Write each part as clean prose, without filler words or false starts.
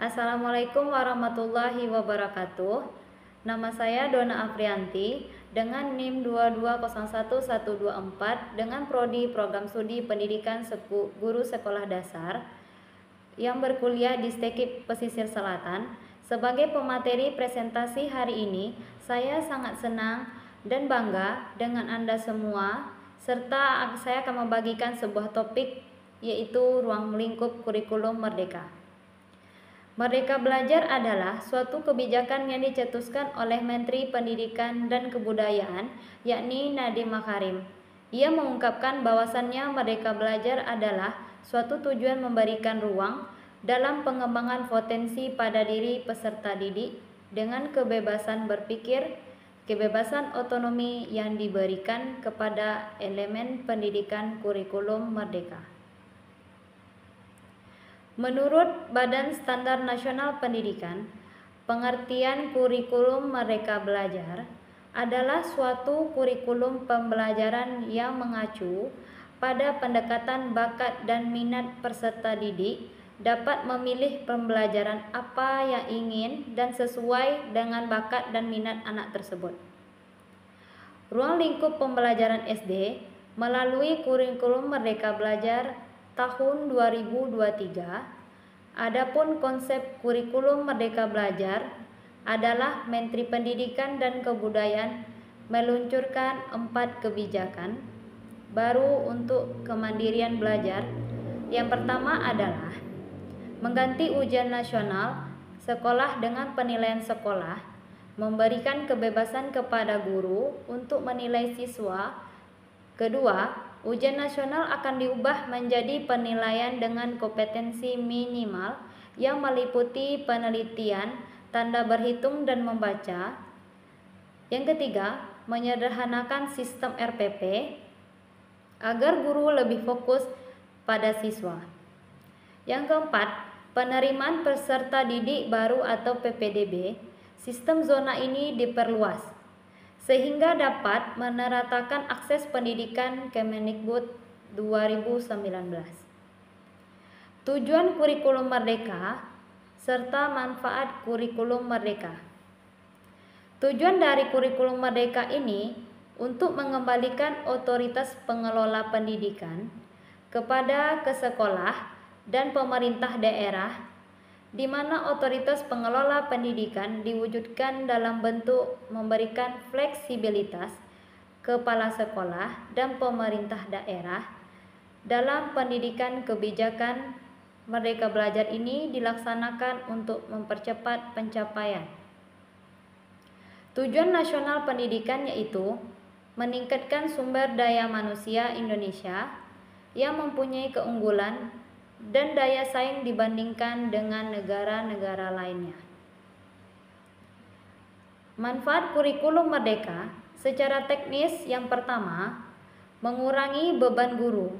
Assalamualaikum warahmatullahi wabarakatuh. Nama saya Dona Afrianti dengan NIM 2201124 dengan prodi Program Studi Pendidikan Guru Sekolah Dasar yang berkuliah di STEKIP Pesisir Selatan. Sebagai pemateri presentasi hari ini, saya sangat senang dan bangga dengan Anda semua, serta saya akan membagikan sebuah topik, yaitu ruang lingkup kurikulum merdeka. Merdeka Belajar adalah suatu kebijakan yang dicetuskan oleh Menteri Pendidikan dan Kebudayaan, yakni Nadiem Makarim. Ia mengungkapkan bahwasannya Merdeka Belajar adalah suatu tujuan memberikan ruang dalam pengembangan potensi pada diri peserta didik dengan kebebasan berpikir, kebebasan otonomi yang diberikan kepada elemen pendidikan kurikulum merdeka. Menurut Badan Standar Nasional Pendidikan, pengertian kurikulum Merdeka Belajar adalah suatu kurikulum pembelajaran yang mengacu pada pendekatan bakat dan minat peserta didik dapat memilih pembelajaran apa yang ingin dan sesuai dengan bakat dan minat anak tersebut. Ruang lingkup pembelajaran SD melalui kurikulum Merdeka Belajar tahun 2023. Adapun konsep kurikulum Merdeka Belajar adalah Menteri Pendidikan dan Kebudayaan meluncurkan 4 kebijakan baru untuk kemandirian belajar. Yang pertama adalah mengganti ujian nasional sekolah dengan penilaian sekolah, memberikan kebebasan kepada guru untuk menilai siswa. Kedua, ujian nasional akan diubah menjadi penilaian dengan kompetensi minimal yang meliputi penelitian, tanda berhitung dan membaca. Yang ketiga, menyederhanakan sistem RPP agar guru lebih fokus pada siswa. Yang keempat, penerimaan peserta didik baru atau PPDB. Sistem zona ini diperluas sehingga dapat meneratakan akses pendidikan Kemendikbud 2019. Tujuan kurikulum merdeka serta manfaat kurikulum merdeka. Tujuan dari kurikulum merdeka ini untuk mengembalikan otoritas pengelola pendidikan kepada sekolah dan pemerintah daerah, di mana otoritas pengelola pendidikan diwujudkan dalam bentuk memberikan fleksibilitas kepala sekolah dan pemerintah daerah dalam pendidikan. Kebijakan Merdeka Belajar ini dilaksanakan untuk mempercepat pencapaian tujuan nasional pendidikan, yaitu meningkatkan sumber daya manusia Indonesia yang mempunyai keunggulan dan daya saing dibandingkan dengan negara-negara lainnya. Manfaat kurikulum merdeka secara teknis: yang pertama, mengurangi beban guru.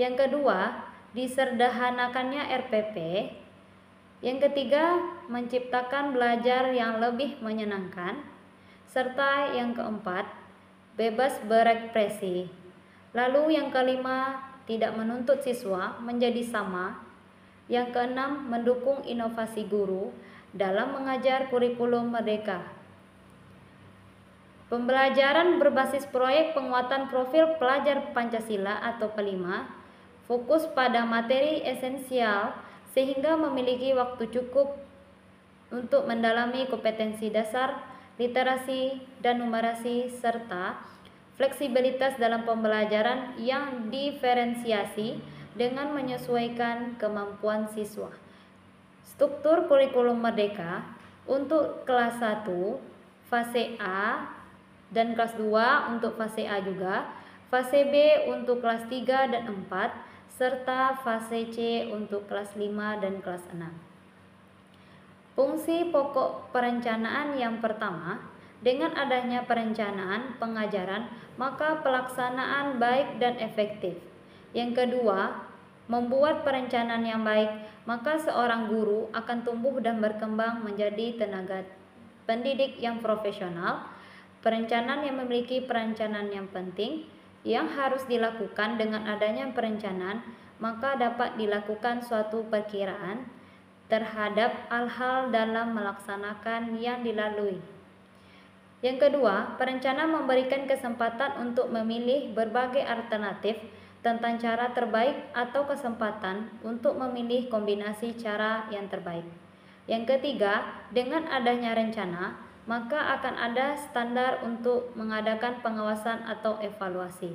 Yang kedua, disederhanakannya RPP. Yang ketiga, menciptakan belajar yang lebih menyenangkan. Serta yang keempat, bebas berekspresi. Lalu yang kelima, tidak menuntut siswa menjadi sama. Yang keenam, mendukung inovasi guru dalam mengajar kurikulum merdeka. Pembelajaran berbasis proyek penguatan profil pelajar Pancasila atau P5, fokus pada materi esensial sehingga memiliki waktu cukup untuk mendalami kompetensi dasar, literasi dan numerasi, serta fleksibilitas dalam pembelajaran yang diferensiasi dengan menyesuaikan kemampuan siswa. Struktur kurikulum merdeka untuk kelas 1, fase A, dan kelas 2 untuk fase A juga, fase B untuk kelas 3 dan 4, serta fase C untuk kelas 5 dan kelas 6. Fungsi pokok perencanaan: yang pertama, dengan adanya perencanaan pengajaran, maka pelaksanaan baik dan efektif. Yang kedua, membuat perencanaan yang baik, maka seorang guru akan tumbuh dan berkembang menjadi tenaga pendidik yang profesional. Perencanaan yang memiliki perencanaan yang penting yang harus dilakukan. Dengan adanya perencanaan, maka dapat dilakukan suatu perkiraan terhadap hal-hal dalam melaksanakan yang dilalui. Yang kedua, perencana memberikan kesempatan untuk memilih berbagai alternatif tentang cara terbaik atau kesempatan untuk memilih kombinasi cara yang terbaik. Yang ketiga, dengan adanya rencana, maka akan ada standar untuk mengadakan pengawasan atau evaluasi.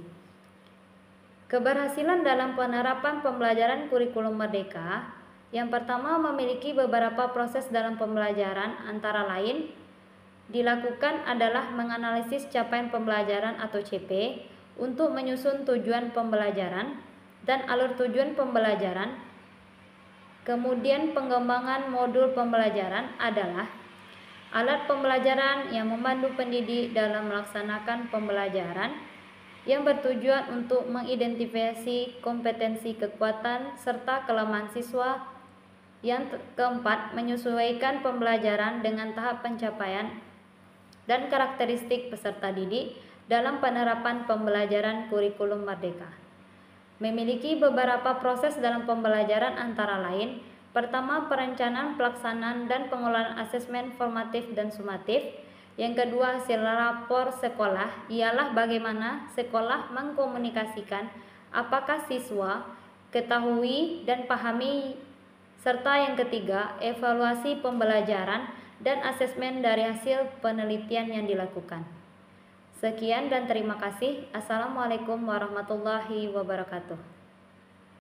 Keberhasilan dalam penerapan pembelajaran kurikulum merdeka, yang pertama memiliki beberapa proses dalam pembelajaran, antara lain dilakukan adalah menganalisis capaian pembelajaran atau CP untuk menyusun tujuan pembelajaran dan alur tujuan pembelajaran. Kemudian pengembangan modul pembelajaran adalah alat pembelajaran yang membantu pendidik dalam melaksanakan pembelajaran yang bertujuan untuk mengidentifikasi kompetensi, kekuatan, serta kelemahan siswa. Yang keempat, menyesuaikan pembelajaran dengan tahap pencapaian dan karakteristik peserta didik dalam penerapan pembelajaran kurikulum merdeka. Memiliki beberapa proses dalam pembelajaran, antara lain: pertama, perencanaan, pelaksanaan, dan pengelolaan asesmen formatif dan sumatif. Yang kedua, hasil rapor sekolah ialah bagaimana sekolah mengkomunikasikan apakah siswa ketahui dan pahami. Serta yang ketiga, evaluasi pembelajaran dan asesmen dari hasil penelitian yang dilakukan. Sekian dan terima kasih. Assalamualaikum warahmatullahi wabarakatuh.